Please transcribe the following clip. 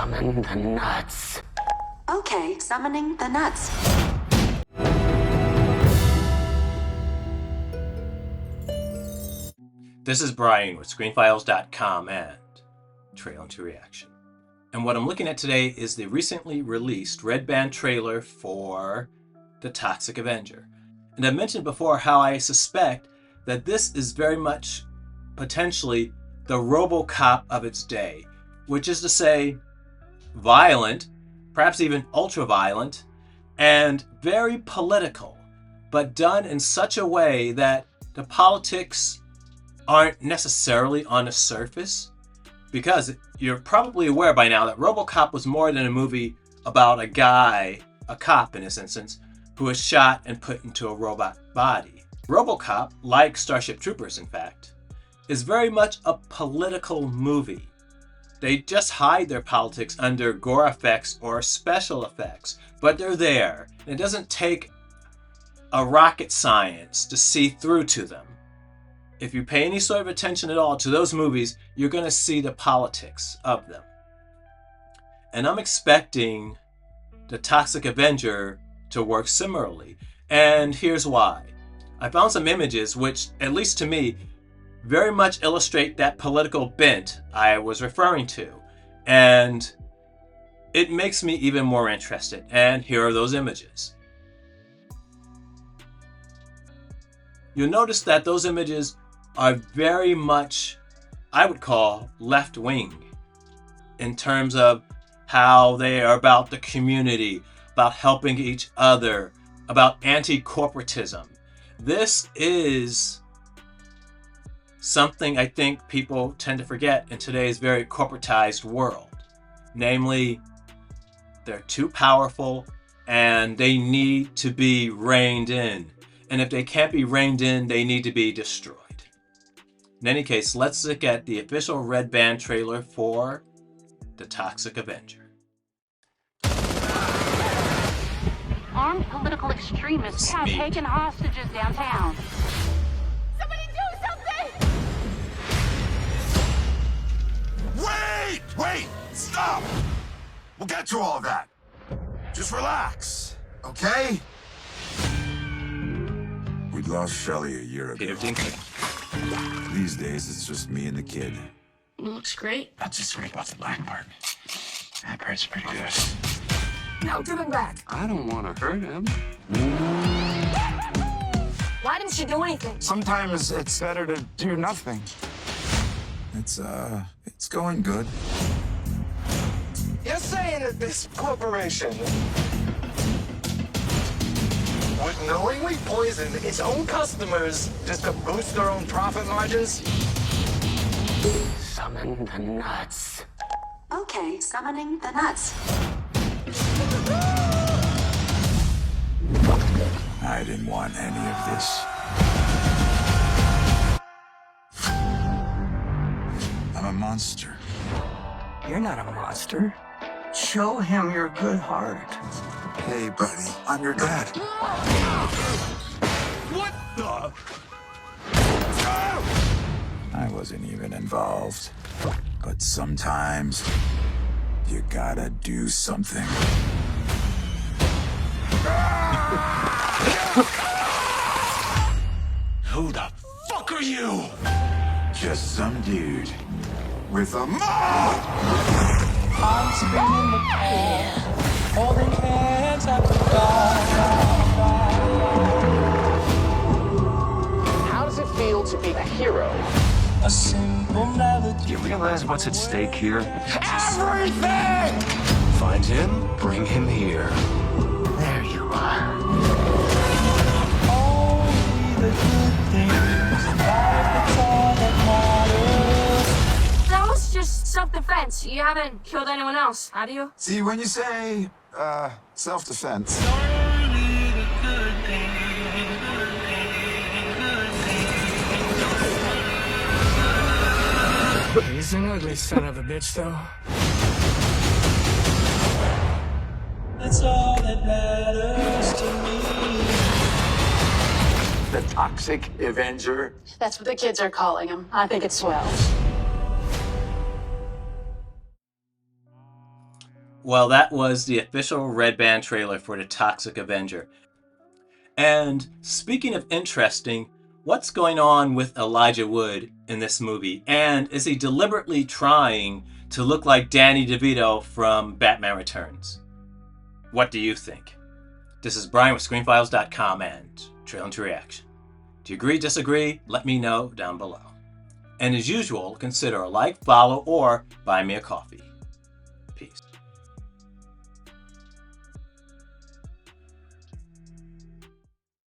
Summon the nuts. Okay, summoning the nuts. This is Brian with ScreenFiles.com and Trailer to Reaction. And what I'm looking at today is the recently released red band trailer for the Toxic Avenger. And I mentioned before how I suspect that this is very much potentially the RoboCop of its day, which is to say violent, perhaps even ultra-violent, and very political, but done in such a way that the politics aren't necessarily on the surface, because you're probably aware by now that RoboCop was more than a movie about a guy, a cop in this instance, who was shot and put into a robot body. RoboCop, like Starship Troopers in fact, is very much a political movie. They just hide their politics under gore effects or special effects, but they're there. It doesn't take a rocket science to see through to them. If you pay any sort of attention at all to those movies, you're going to see the politics of them. And I'm expecting the Toxic Avenger to work similarly. And here's why. I found some images which, at least to me, very much illustrate that political bent I was referring to. And it makes me even more interested. And here are those images. You'll notice that those images are very much, I would call, left-wing in terms of how they are about the community, about helping each other, about anti-corporatism. This is something I think people tend to forget in today's very corporatized world. Namely, they're too powerful and they need to be reined in. And if they can't be reined in, they need to be destroyed. In any case, let's look at the official red band trailer for the Toxic Avenger. Armed political extremists have taken hostages downtown. Somebody do something! Wait! Stop! We'll get to all of that. Just relax, okay? We lost Shelley a year ago. These days, it's just me and the kid. Looks great. That's just great about the black part. That part's pretty good. No, give him back. I don't want to hurt him. Why didn't you do anything? Sometimes it's better to do nothing. It's going good. You're saying that this corporation would knowingly poison its own customers just to boost their own profit margins? Summon the nuts. Okay, summoning the nuts. I didn't want any of this. I'm a monster. You're not a monster. Show him your good heart. Hey, buddy, I'm your dad. What the? I wasn't even involved. But sometimes, you gotta do something. Who the fuck are you? Just some dude with a mouth! I'm spinning the pill, holding hands at the How does it feel to be a hero? a simple melody. Do you realize what's at stake here? Everything! Find him, bring him here. There you are. Only the good things, that's all that matters. That was just self-defense. You haven't killed anyone else, have you? See, when you say, self-defense, Only the good things. He's an ugly son of a bitch, though. That's all that matters to me. The Toxic Avenger? That's what the kids are calling him. I think it's swell. Well, that was the official Red Band trailer for the Toxic Avenger. And speaking of interesting, what's going on with Elijah Wood in this movie? And is he deliberately trying to look like Danny DeVito from Batman Returns? What do you think? This is Brian with ScreenFiles.com and Trailer to Reaction. Do you agree, disagree? Let me know down below. And as usual, consider a like, follow, or buy me a coffee.